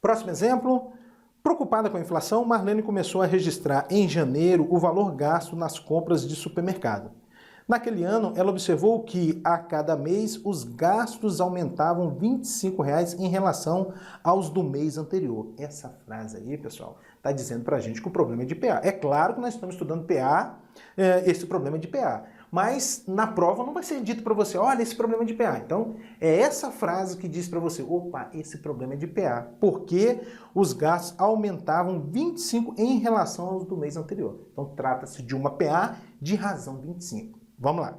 Próximo exemplo. Preocupada com a inflação, Marlene começou a registrar em janeiro o valor gasto nas compras de supermercado. Naquele ano, ela observou que a cada mês os gastos aumentavam R$ 25 em relação aos do mês anterior. Essa frase aí, pessoal, está dizendo para a gente que o problema é de PA. É claro que nós estamos estudando PA, esse problema é de PA. Mas na prova não vai ser dito para você, olha, esse problema é de PA. Então, é essa frase que diz para você, opa, esse problema é de PA, porque os gastos aumentavam 25 em relação aos do mês anterior. Então, trata-se de uma PA de razão 25. Vamos lá.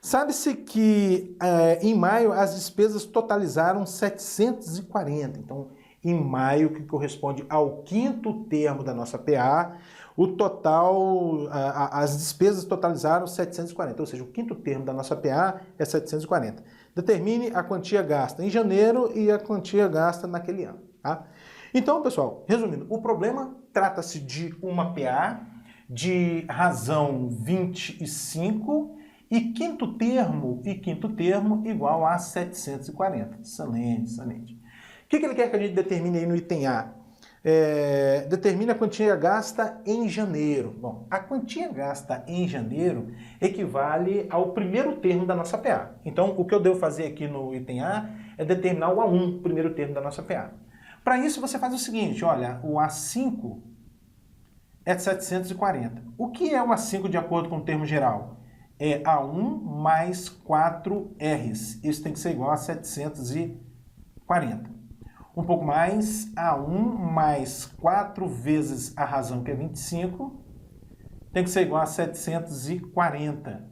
Sabe-se que em maio as despesas totalizaram 740. Então, em maio, que corresponde ao quinto termo da nossa PA, o total, as despesas totalizaram 740, ou seja, o quinto termo da nossa PA é 740. Determine a quantia gasta em janeiro e a quantia gasta naquele ano. Tá? Então, pessoal, resumindo, o problema trata-se de uma PA de razão 25 e quinto termo igual a 740. Excelente, excelente. O que ele quer que a gente determine aí no item A? Determine a quantia gasta em janeiro. Bom, a quantia gasta em janeiro equivale ao primeiro termo da nossa PA. Então, o que eu devo fazer aqui no item A é determinar o A1, primeiro termo da nossa PA. Para isso, você faz o seguinte, olha, o A5 é 740. O que é o A5 de acordo com o termo geral? É A1 mais 4Rs. Isso tem que ser igual a 740. Um pouco mais, A1 mais 4 vezes a razão, que é 25, tem que ser igual a 740.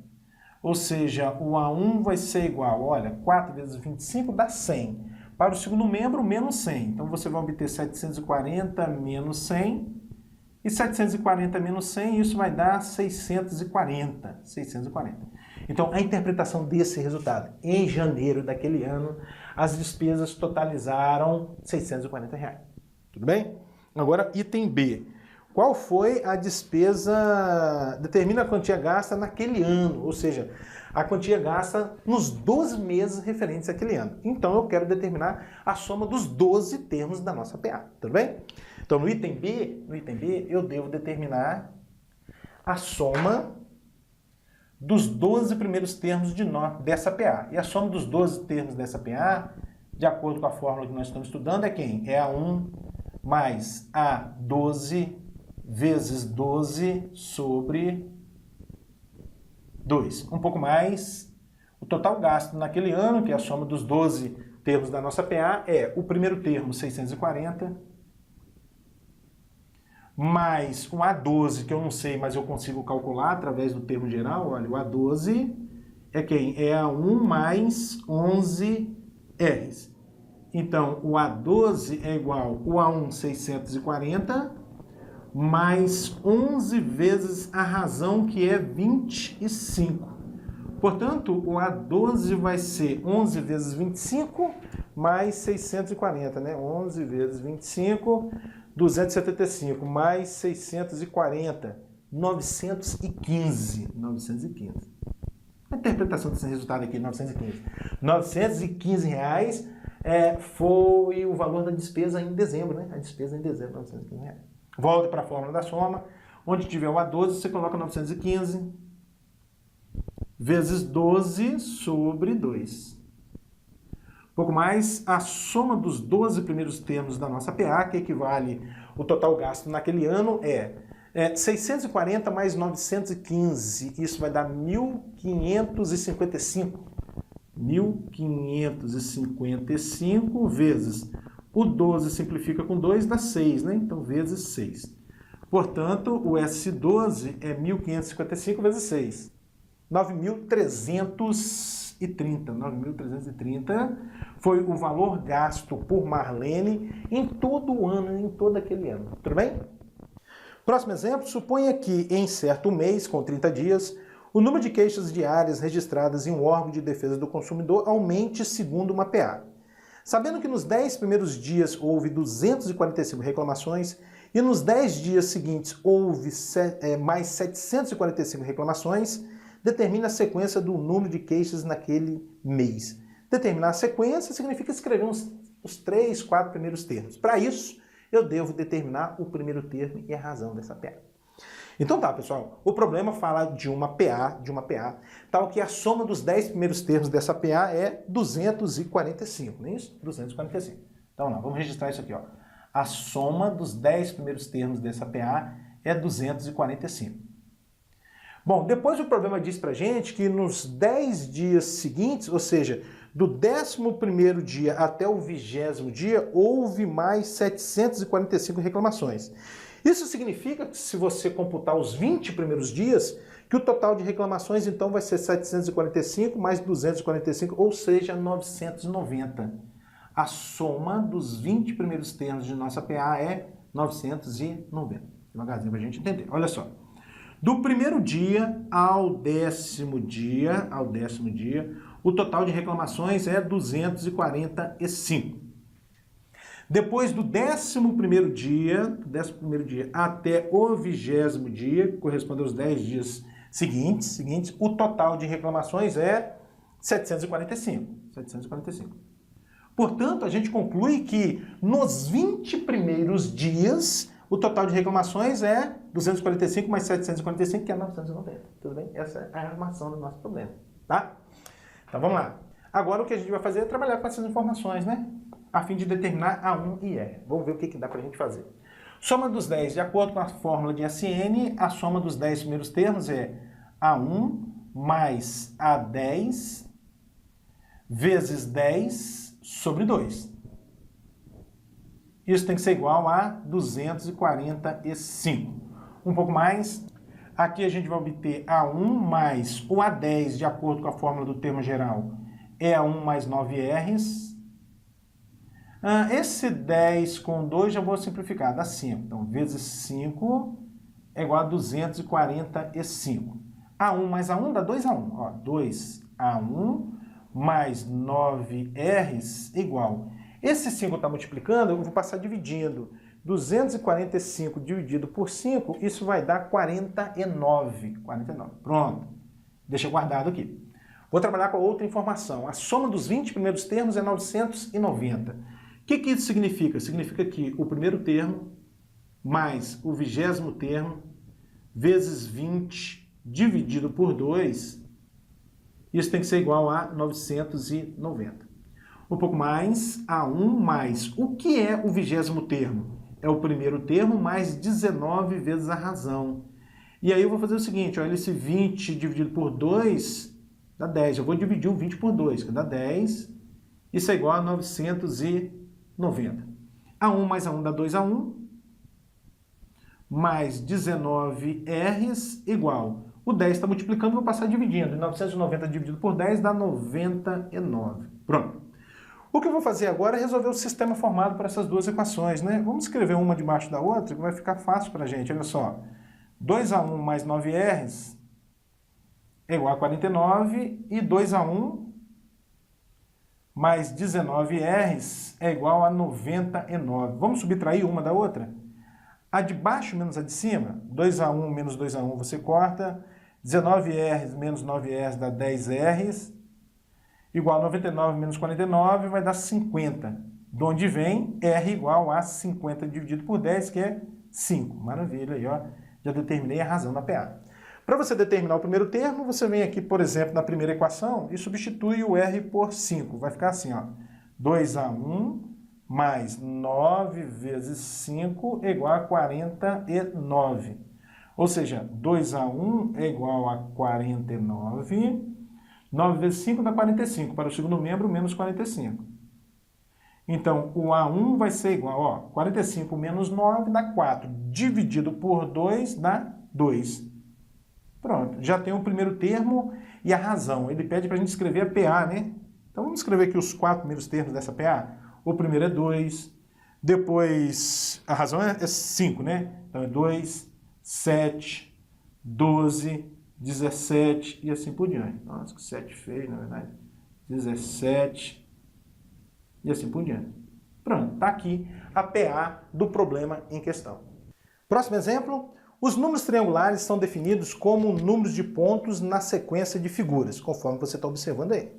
Ou seja, o A1 vai ser igual, olha, 4 vezes 25 dá 100. Para o segundo membro, menos 100. Então, você vai obter 740 menos 100. E 740 menos 100, isso vai dar 640. 640. Então, a interpretação desse resultado, em janeiro daquele ano, as despesas totalizaram R$ 640. Tudo bem? Agora, item B. Qual foi a despesa? Determina a quantia gasta naquele ano, ou seja, a quantia gasta nos 12 meses referentes àquele ano. Então, eu quero determinar a soma dos 12 termos da nossa PA. Tudo bem? Então, no item B, eu devo determinar a soma dos 12 primeiros termos dessa PA. E a soma dos 12 termos dessa PA, de acordo com a fórmula que nós estamos estudando, é quem? É A1 mais A12 vezes 12 sobre 2. Um pouco mais, o total gasto naquele ano, que é a soma dos 12 termos da nossa PA, é o primeiro termo, 640, mais um A12, que eu não sei, mas eu consigo calcular através do termo geral. Olha, o A12 é quem? É A1 mais 11 Rs. Então, o A12 é igual o A1, 640, mais 11 vezes a razão, que é 25. Portanto, o A12 vai ser 11 vezes 25 mais 640, né? 11 vezes 25... 275 mais 640, 915. A interpretação desse resultado aqui, 915. R$ 915 foi o valor da despesa em dezembro, né? A despesa em dezembro, R$ 915. Volta para a fórmula da soma. Onde tiver o A12, você coloca 915 vezes 12 sobre 2. Pouco mais, a soma dos 12 primeiros termos da nossa PA, que equivale o total gasto naquele ano, é 640 mais 915. Isso vai dar 1.555. 1.555 vezes o 12 simplifica com 2, dá 6, né? Então, vezes 6. Portanto, o S12 é 1.555 vezes 6. 9.330 foi o valor gasto por Marlene em todo o ano, em todo aquele ano. Tudo bem? Próximo exemplo, suponha que em certo mês, com 30 dias, o número de queixas diárias registradas em um órgão de defesa do consumidor aumente segundo uma PA. Sabendo que nos 10 primeiros dias houve 245 reclamações e nos 10 dias seguintes houve mais 745 reclamações, determina a sequência do número de queixas naquele mês. Determinar a sequência significa escrever os 3, 4 primeiros termos. Para isso, eu devo determinar o primeiro termo e a razão dessa PA. Então tá, pessoal, o problema fala de uma PA, tal que a soma dos 10 primeiros termos dessa PA é 245, não é isso? 245. Então lá, vamos registrar isso aqui, ó. A soma dos 10 primeiros termos dessa PA é 245. Bom, depois o problema diz pra gente que nos 10 dias seguintes, ou seja, do 11º dia até o 20º dia, houve mais 745 reclamações. Isso significa que se você computar os 20 primeiros dias, que o total de reclamações então vai ser 745 mais 245, ou seja, 990. A soma dos 20 primeiros termos de nossa PA é 990. Devagarzinho para a gente entender. Olha só. Do primeiro dia ao 10º dia, o total de reclamações é 245. Depois do 11º dia, até o 20º dia, que corresponde aos 10 dias seguintes, o total de reclamações é 745. Portanto, a gente conclui que nos 20 primeiros dias, o total de reclamações é 245 mais 745, que é 990. Tudo bem? Essa é a armação do nosso problema, tá? Então vamos lá. Agora o que a gente vai fazer é trabalhar com essas informações, né? A fim de determinar A1 e R. Vamos ver o que dá pra gente fazer. Soma dos 10, de acordo com a fórmula de SN, a soma dos 10 primeiros termos é A1 mais A10 vezes 10 sobre 2. Isso tem que ser igual a 245. Um pouco mais, aqui a gente vai obter A1 mais o A10, de acordo com a fórmula do termo geral, é A1 mais 9Rs. Esse 10 com 2 já vou simplificar, dá 5. Então, vezes 5 é igual a 245. A1 mais A1 dá 2A1. Ó, 2A1 mais 9Rs igual. Esse 5 está multiplicando, eu vou passar dividindo. 245 dividido por 5, isso vai dar 49. Pronto. Deixa guardado aqui. Vou trabalhar com outra informação. A soma dos 20 primeiros termos é 990. O que isso significa? Significa que o primeiro termo mais o 20º termo vezes 20 dividido por 2, isso tem que ser igual a 990. Um pouco mais, A1 mais o que é o 20º termo? É o primeiro termo mais 19 vezes a razão. E aí eu vou fazer o seguinte, olha, esse 20 dividido por 2 dá 10. Eu vou dividir o 20 por 2, que dá 10. Isso é igual a 990. A1 mais A1 dá 2A1, mais 19Rs igual. O 10 está multiplicando, vou passar dividindo. 990 dividido por 10 dá 99. Pronto. O que eu vou fazer agora é resolver o sistema formado por essas duas equações, né? Vamos escrever uma debaixo da outra, que vai ficar fácil para a gente. Olha só. 2A1 mais 9Rs é igual a 49 e 2A1 mais 19Rs é igual a 99. Vamos subtrair uma da outra? A de baixo menos a de cima, 2A1 menos 2A1 você corta, 19Rs menos 9Rs dá 10Rs, igual a 99 menos 49 vai dar 50. De onde vem R igual a 50 dividido por 10, que é 5. Maravilha, aí ó, já determinei a razão da PA. Para você determinar o primeiro termo, você vem aqui, por exemplo, na primeira equação e substitui o R por 5. Vai ficar assim, ó, 2A1 mais 9 vezes 5 é igual a 49. Ou seja, 2A1 é igual a 49. 9 vezes 5 dá 45. Para o segundo membro, menos 45. Então, o A1 vai ser igual, ó, 45 menos 9 dá 4. Dividido por 2 dá 2. Pronto, já tem o primeiro termo e a razão. Ele pede para a gente escrever a PA, né? Então vamos escrever aqui os 4 primeiros termos dessa PA. O primeiro é 2, depois a razão é 5, né? Então é 2, 7, 12, 17 e assim por diante. Nossa, que 7 feio, na verdade. 17 e assim por diante. Pronto, está aqui a PA do problema em questão. Próximo exemplo. Os números triangulares são definidos como números de pontos na sequência de figuras, conforme você está observando aí.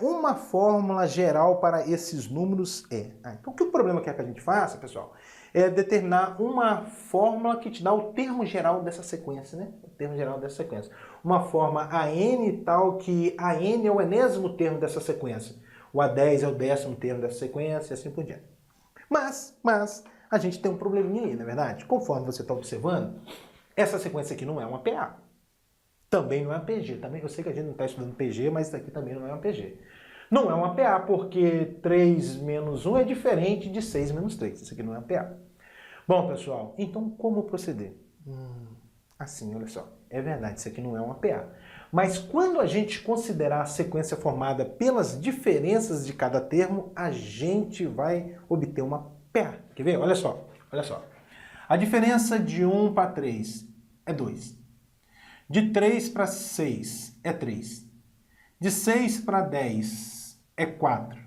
Uma fórmula geral para esses números é... então, o que o problema quer que a gente faça, pessoal, é determinar uma fórmula que te dá o termo geral dessa sequência, né? O termo geral dessa sequência. Uma forma AN tal que AN é o enésimo termo dessa sequência. O A10 é o 10º termo dessa sequência e assim por diante. Mas a gente tem um probleminha aí, não é verdade? Conforme você está observando, essa sequência aqui não é uma PA. Também não é uma PG. Também, eu sei que a gente não está estudando PG, mas isso aqui também não é uma PG. Não é uma PA porque 3 menos 1 é diferente de 6 menos 3. Isso aqui não é uma PA. Bom, pessoal, então como proceder? Assim, olha só. É verdade, isso aqui não é uma PA. Mas quando a gente considerar a sequência formada pelas diferenças de cada termo, a gente vai obter uma PA. Quer ver? Olha só. Olha só. A diferença de 1 para 3 é 2. De 3 para 6 é 3. De 6 para 10 é 4.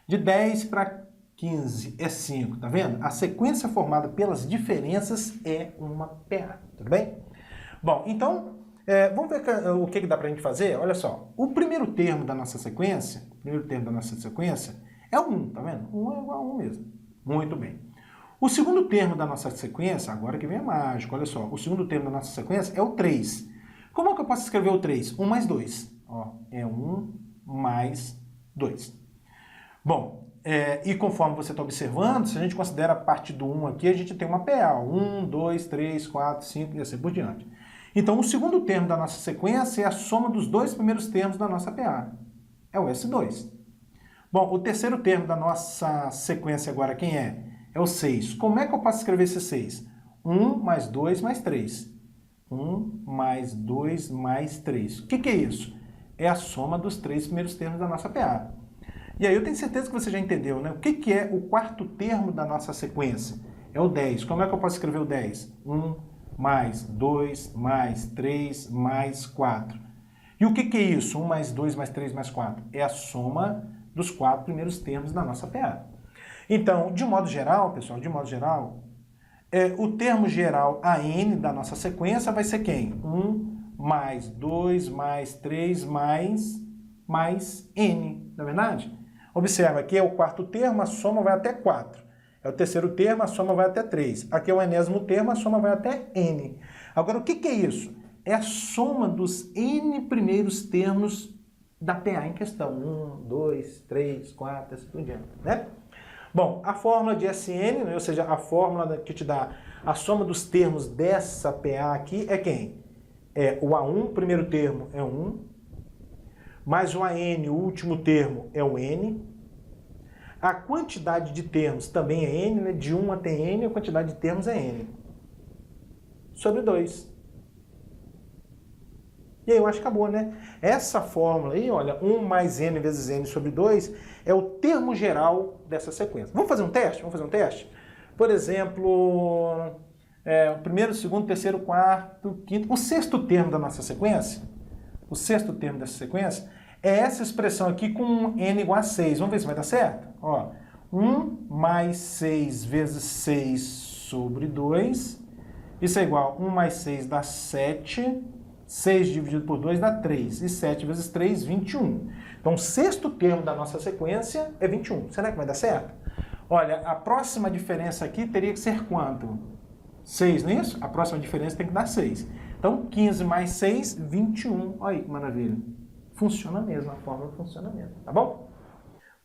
De 10 para 15 é 5. Tá vendo? A sequência formada pelas diferenças é uma PA. Tudo bem? Bom, então, vamos ver o que dá pra gente fazer? Olha só. O primeiro termo da nossa sequência, é o 1, tá vendo? 1 é igual a 1 mesmo. Muito bem. O segundo termo da nossa sequência, agora que vem a mágica, olha só. O segundo termo da nossa sequência é o 3. Como é que eu posso escrever o 3? 1 mais 2. Ó, é 1 mais 2. Bom, e conforme você está observando, se a gente considera a parte do 1 aqui, a gente tem uma PA. 1, 2, 3, 4, 5 e assim por diante. Então, o segundo termo da nossa sequência é a soma dos dois primeiros termos da nossa PA. É o S2. Bom, o terceiro termo da nossa sequência agora quem é? É o 6. Como é que eu posso escrever esse 6? 1 mais 2 mais 3. 1 mais 2 mais 3. O que é isso? É a soma dos três primeiros termos da nossa PA. E aí eu tenho certeza que você já entendeu, né? O que é o quarto termo da nossa sequência? É o 10. Como é que eu posso escrever o 10? 1 mais 2 mais 3 mais 4. E o que é isso? 1 mais 2 mais 3 mais 4? É a soma dos 4 primeiros termos da nossa PA. Então, de modo geral, pessoal, o termo geral AN da nossa sequência vai ser quem? 1 mais 2 mais 3 mais N, não é verdade? Observa, aqui é o quarto termo, a soma vai até 4. É o terceiro termo, a soma vai até 3. Aqui é o enésimo termo, a soma vai até N. Agora, o que é isso? É a soma dos N primeiros termos da PA em questão. 1, 2, 3, 4, assim por diante, né? Bom, a fórmula de SN, né, ou seja, a fórmula que te dá a soma dos termos dessa PA aqui é quem? É o A1, o primeiro termo é 1, mais o AN, o último termo é o N. A quantidade de termos também é N, né? De 1 até N, a quantidade de termos é N. Sobre 2. E aí eu acho que acabou, né? Essa fórmula aí, olha, 1 mais N vezes N sobre 2 é o termo geral dessa sequência. Vamos fazer um teste? Vamos fazer um teste? Por exemplo, o primeiro, segundo, terceiro, quarto, quinto... O sexto termo da nossa sequência, o sexto termo dessa sequência, é essa expressão aqui com N igual a 6. Vamos ver se vai dar certo? Ó, 1 mais 6 vezes 6 sobre 2. Isso é igual a 1 mais 6 dá 7. 6 dividido por 2 dá 3. E 7 vezes 3, 21. Então, o sexto termo da nossa sequência é 21. Será que vai dar certo? Olha, a próxima diferença aqui teria que ser quanto? 6, não é isso? A próxima diferença tem que dar 6. Então, 15 mais 6, 21. Olha aí que maravilha. Funciona mesmo, a fórmula funciona mesmo, tá bom?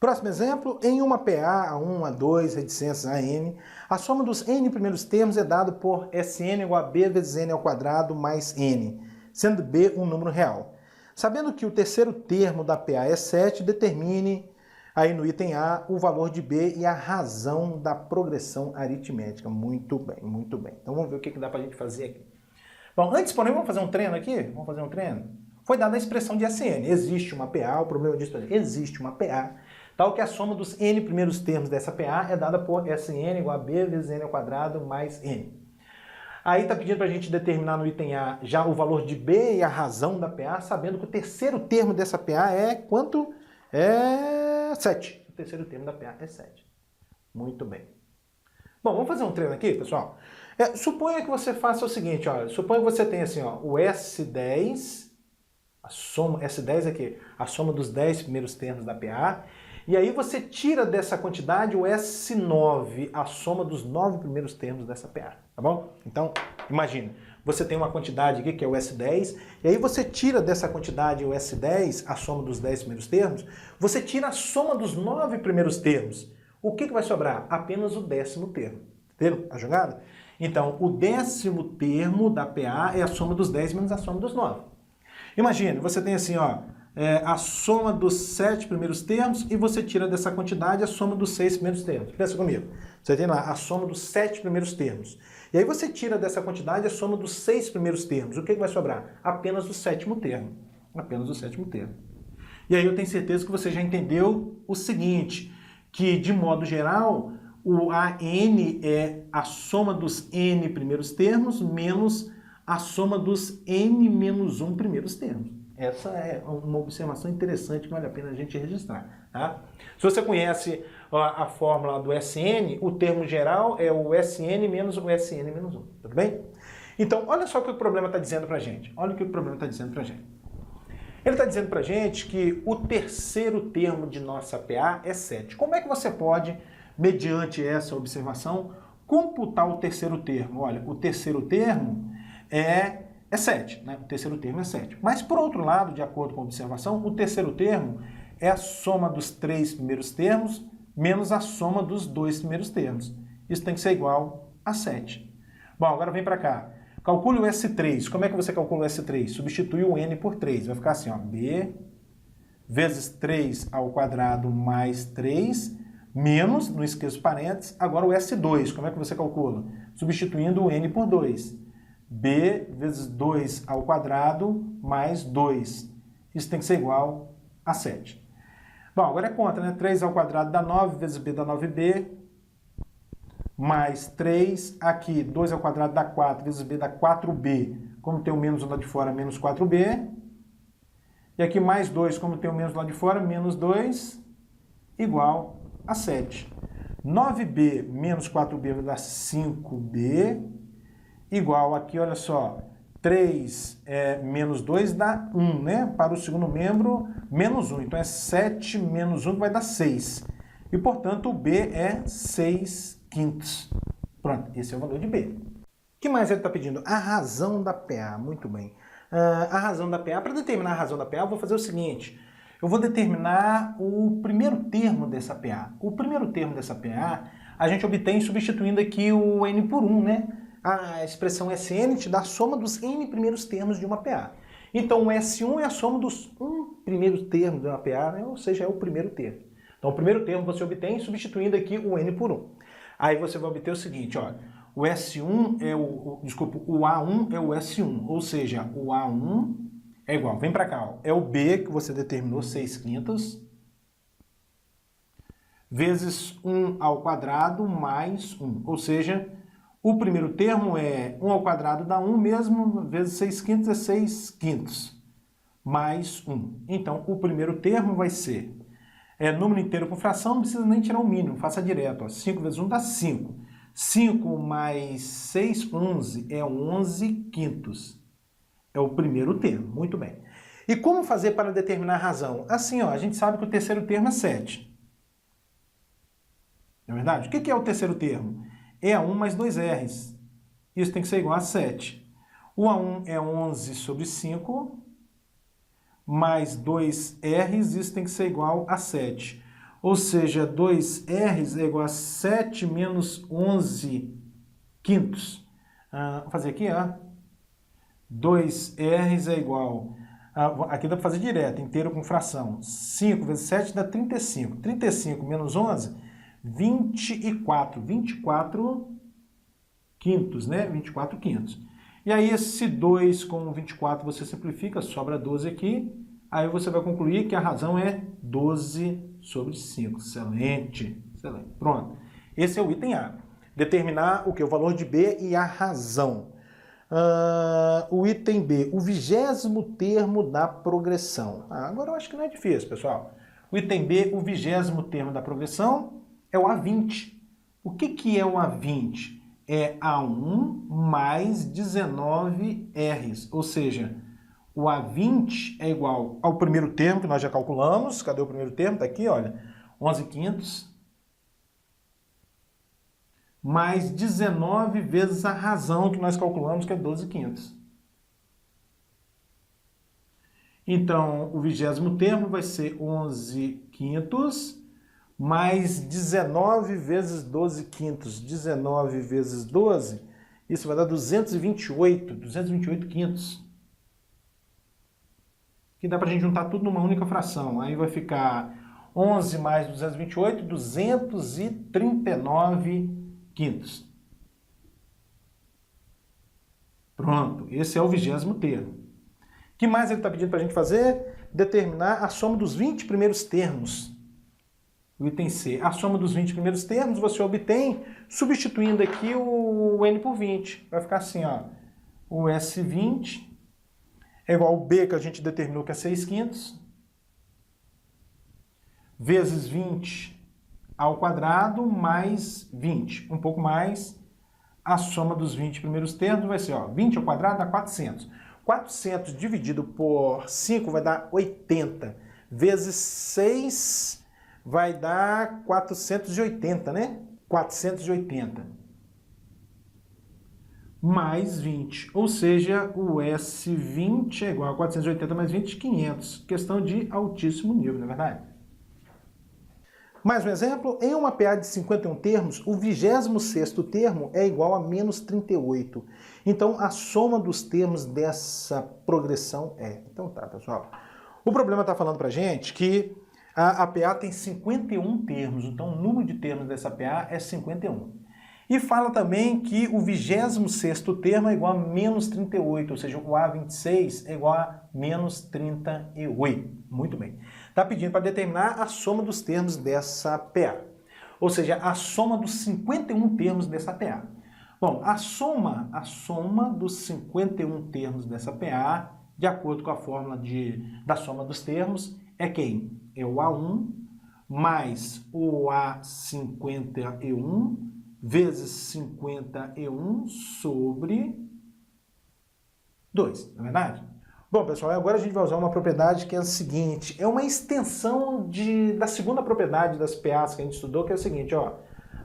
Próximo exemplo, em uma PA, A1, A2, reticências AN, a soma dos N primeiros termos é dado por SN igual a B vezes N ao quadrado mais N, sendo B um número real. Sabendo que o terceiro termo da PA é 7, determine aí no item A o valor de B e a razão da progressão aritmética. Muito bem, muito bem. Então vamos ver o que dá pra gente fazer aqui. Bom, antes, porém, vamos fazer um treino aqui? Vamos fazer um treino? Foi dada a expressão de SN. Existe uma PA, o problema disso é existe uma PA, tal que a soma dos N primeiros termos dessa PA é dada por SN igual a B vezes N ao quadrado mais N. Aí está pedindo para a gente determinar no item A já o valor de B e a razão da PA, sabendo que o terceiro termo dessa PA é quanto? É 7. O terceiro termo da PA é 7. Muito bem. Bom, vamos fazer um treino aqui, pessoal? Suponha que você faça o seguinte, olha, suponha que você tenha assim, ó, o S10, A soma, S10 é aqui, a soma dos 10 primeiros termos da PA. E aí você tira dessa quantidade o S9, a soma dos 9 primeiros termos dessa PA, tá bom? Então, imagine, você tem uma quantidade aqui que é o S10, e aí você tira dessa quantidade o S10, a soma dos 10 primeiros termos, você tira a soma dos 9 primeiros termos. O que vai sobrar? Apenas o 10º termo. Entenderam a jogada? Então, o 10º termo da PA é a soma dos 10 menos a soma dos 9. Imagine, você tem assim, ó, a soma dos 7 primeiros termos e você tira dessa quantidade a soma dos 6 primeiros termos. Pensa comigo. Você tem lá a soma dos 7 primeiros termos. E aí você tira dessa quantidade a soma dos 6 primeiros termos. O que vai sobrar? Apenas o 7º termo. Apenas o 7º termo. E aí eu tenho certeza que você já entendeu o seguinte, que de modo geral, o AN é a soma dos N primeiros termos menos a soma dos N menos 1 primeiros termos. Essa é uma observação interessante que vale a pena a gente registrar. Tá? Se você conhece a fórmula do SN, o termo geral é o SN menos o SN menos 1. Tudo bem? Então, olha só o que o problema está dizendo para a gente. Olha o que o problema está dizendo para a gente. Ele está dizendo para a gente que o terceiro termo de nossa PA é 7. Como é que você pode, mediante essa observação, computar o terceiro termo? Olha, o terceiro termo é 7, né? O terceiro termo é 7. Mas, por outro lado, de acordo com a observação, o terceiro termo é a soma dos 3 primeiros termos menos a soma dos 2 primeiros termos. Isso tem que ser igual a 7. Bom, agora vem para cá. Calcule o S3. Como é que você calcula o S3? Substitui o N por 3. Vai ficar assim, ó, B vezes 3 ao quadrado mais 3, menos, não esqueça os parênteses, agora o S2. Como é que você calcula? Substituindo o N por 2. B vezes 2 ao quadrado mais 2. Isso tem que ser igual a 7. Bom, agora é conta, né? 3 ao quadrado dá 9, vezes B dá 9B, mais 3, aqui 2 ao quadrado dá 4, vezes B dá 4B. Como tem o menos lá de fora, menos 4B. E aqui mais 2, como tem o menos lá de fora, menos 2, igual a 7. 9B menos 4B vai dar 5B, igual aqui, olha só, 3 menos 2 dá 1, né? Para o segundo membro, menos 1. Então é 7 menos 1 que vai dar 6. E, portanto, o B é 6/5. Pronto, esse é o valor de B. O que mais ele está pedindo? A razão da PA. Muito bem. A razão da PA, para determinar a razão da PA, eu vou fazer o seguinte. Eu vou determinar o primeiro termo dessa PA. O primeiro termo dessa PA, a gente obtém substituindo aqui o N por 1, né? A expressão SN te dá a soma dos N primeiros termos de uma PA. Então, o S1 é a soma dos 1 primeiros termos de uma PA, né? Ou seja, é o primeiro termo. Então, o primeiro termo você obtém substituindo aqui o N por 1. Aí você vai obter o seguinte, ó. O S1 é o A1 é o S1, ou seja, o A1 é igual, vem para cá, ó, é o B que você determinou, 6/5, vezes 1 ao quadrado mais 1, ou seja, o primeiro termo é 1 ao quadrado dá 1 mesmo, vezes 6/5 é 6/5, mais 1. Então, o primeiro termo vai ser número inteiro com fração, não precisa nem tirar o mínimo, faça direto, ó, 5 vezes 1 dá 5. 5 mais 6, 11, é 11/5. É o primeiro termo, muito bem. E como fazer para determinar a razão? Assim, ó, a gente sabe que o terceiro termo é 7. Não é verdade? O que é o terceiro termo? É A1 mais 2 R's. Isso tem que ser igual a 7. O A1 é 11 sobre 5, mais 2 R's, isso tem que ser igual a 7. Ou seja, 2 R's é igual a 7 menos 11/5. Vou fazer aqui, ó. 2 R's é igual... aqui dá para fazer direto, inteiro com fração. 5 vezes 7 dá 35. 35 menos 11, 24. 24/5, né? 24/5. E aí esse 2 com 24 você simplifica, sobra 12 aqui. Aí você vai concluir que a razão é 12/5. Excelente, excelente. Pronto. Esse é o item A. Determinar o que? O valor de B e a razão. O item B, o 20º termo da progressão. Agora eu acho que não é difícil, pessoal. O item B, o 20º termo da progressão, é o A20. O que é o A20? É A1 mais 19 R's, ou seja, o A20 é igual ao primeiro termo que nós já calculamos. Cadê o primeiro termo? Está aqui, olha, 11/5 mais 19 vezes a razão que nós calculamos, que é 12/5. Então, o 20º termo vai ser 11/5 mais 19 vezes 12/5. 19 vezes 12, isso vai dar 228/5. Que dá para a gente juntar tudo numa única fração. Aí vai ficar 11 mais 228, 239/5. Pronto, esse é o 20º termo. O que mais ele está pedindo para a gente fazer? Determinar a soma dos 20 primeiros termos. O item C. A soma dos 20 primeiros termos você obtém substituindo aqui o N por 20. Vai ficar assim, ó. O S20 é igual ao B, que a gente determinou que é 6/5, vezes 20 ao quadrado mais 20. Um pouco mais. A soma dos 20 primeiros termos vai ser, ó, 20 ao quadrado dá 400. 400 dividido por 5 vai dar 80. Vezes 6 vai dar 480, né? 480. Mais 20. Ou seja, o S20 é igual a 480 mais 20, 500. Questão de altíssimo nível, não é verdade? Mais um exemplo, em uma PA de 51 termos, o 26º termo é igual a menos 38. Então, a soma dos termos dessa progressão é... Então tá, pessoal. O problema está falando para a gente que a PA tem 51 termos, então o número de termos dessa PA é 51. E fala também que o 26º termo é igual a menos 38, ou seja, o A26 é igual a menos 38. Muito bem. Está pedindo para determinar a soma dos termos dessa PA. Ou seja, a soma dos 51 termos dessa PA. Bom, a soma dos 51 termos dessa PA, de acordo com a fórmula da soma dos termos, é quem? É o A1 mais o A51 vezes 51 sobre 2, não é verdade? Bom, pessoal, agora a gente vai usar uma propriedade que é a seguinte, é uma extensão da segunda propriedade das PAs que a gente estudou, que é a seguinte, ó,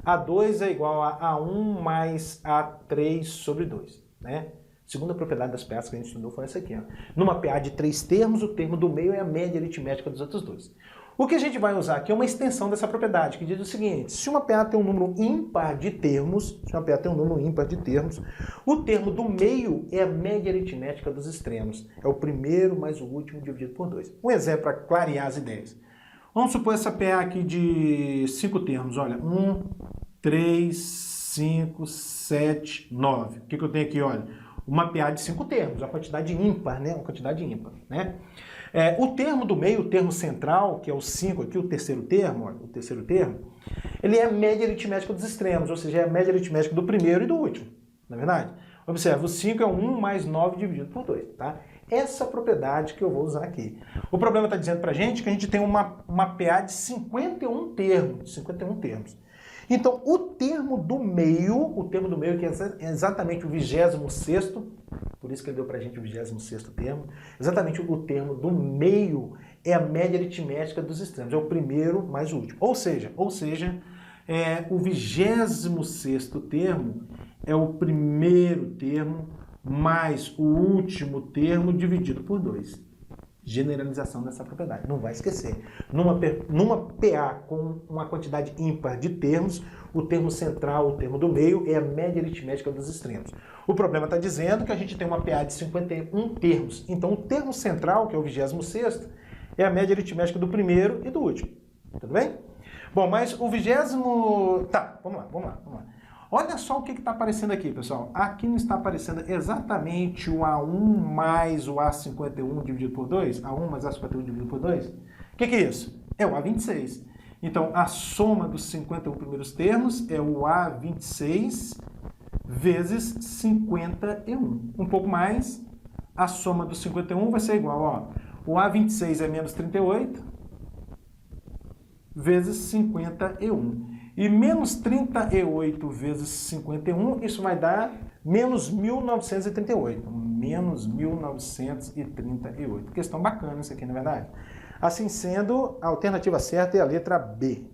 A2 é igual a A1 mais A3 sobre 2, né? Segunda propriedade das PAs que a gente estudou foi essa aqui, ó. Numa PA de 3 termos, o termo do meio é a média aritmética dos outros dois. O que a gente vai usar aqui é uma extensão dessa propriedade, que diz o seguinte, se uma PA tem um número ímpar de termos, o termo do meio é a média aritmética dos extremos. É o primeiro mais o último dividido por 2. Um exemplo para clarear as ideias. Vamos supor essa PA aqui de 5 termos, olha, 1, 3, 5, 7, 9. O que eu tenho aqui, olha? Uma PA de 5 termos, uma quantidade ímpar, né? O termo do meio, o termo central, que é o 5 aqui, o terceiro termo, ele é a média aritmética dos extremos, ou seja, é a média aritmética do primeiro e do último, não é verdade? Observe, o 5 é 1 mais 9 dividido por 2, tá? Essa propriedade que eu vou usar aqui. O problema está dizendo pra gente que a gente tem uma PA de 51 termos. Então, o termo do meio que é exatamente o 26º, por isso que ele deu pra gente o 26º termo, exatamente o termo do meio é a média aritmética dos extremos, é o primeiro mais o último. Ou seja, o 26º termo é o primeiro termo mais o último termo dividido por 2. Generalização dessa propriedade, não vai esquecer. Numa PA com uma quantidade ímpar de termos, o termo central, o termo do meio, é a média aritmética dos extremos. O problema está dizendo que a gente tem uma PA de 51 termos. Então o termo central, que é o 26º, é a média aritmética do primeiro e do último. Tudo bem? Bom, mas o 20º... Tá, vamos lá. Olha só o que está aparecendo aqui, pessoal. Aqui não está aparecendo exatamente o A1 mais o A51 dividido por 2? A1 mais A51 dividido por 2? O que é isso? É o A26. Então, a soma dos 51 primeiros termos é o A26 vezes 51. Um pouco mais, a soma dos 51 vai ser igual, ó. O A26 é menos 38 vezes 51. E menos 38 vezes 51, isso vai dar menos 1938. Menos 1938. Questão bacana isso aqui, não é verdade? Assim sendo, a alternativa certa é a letra B.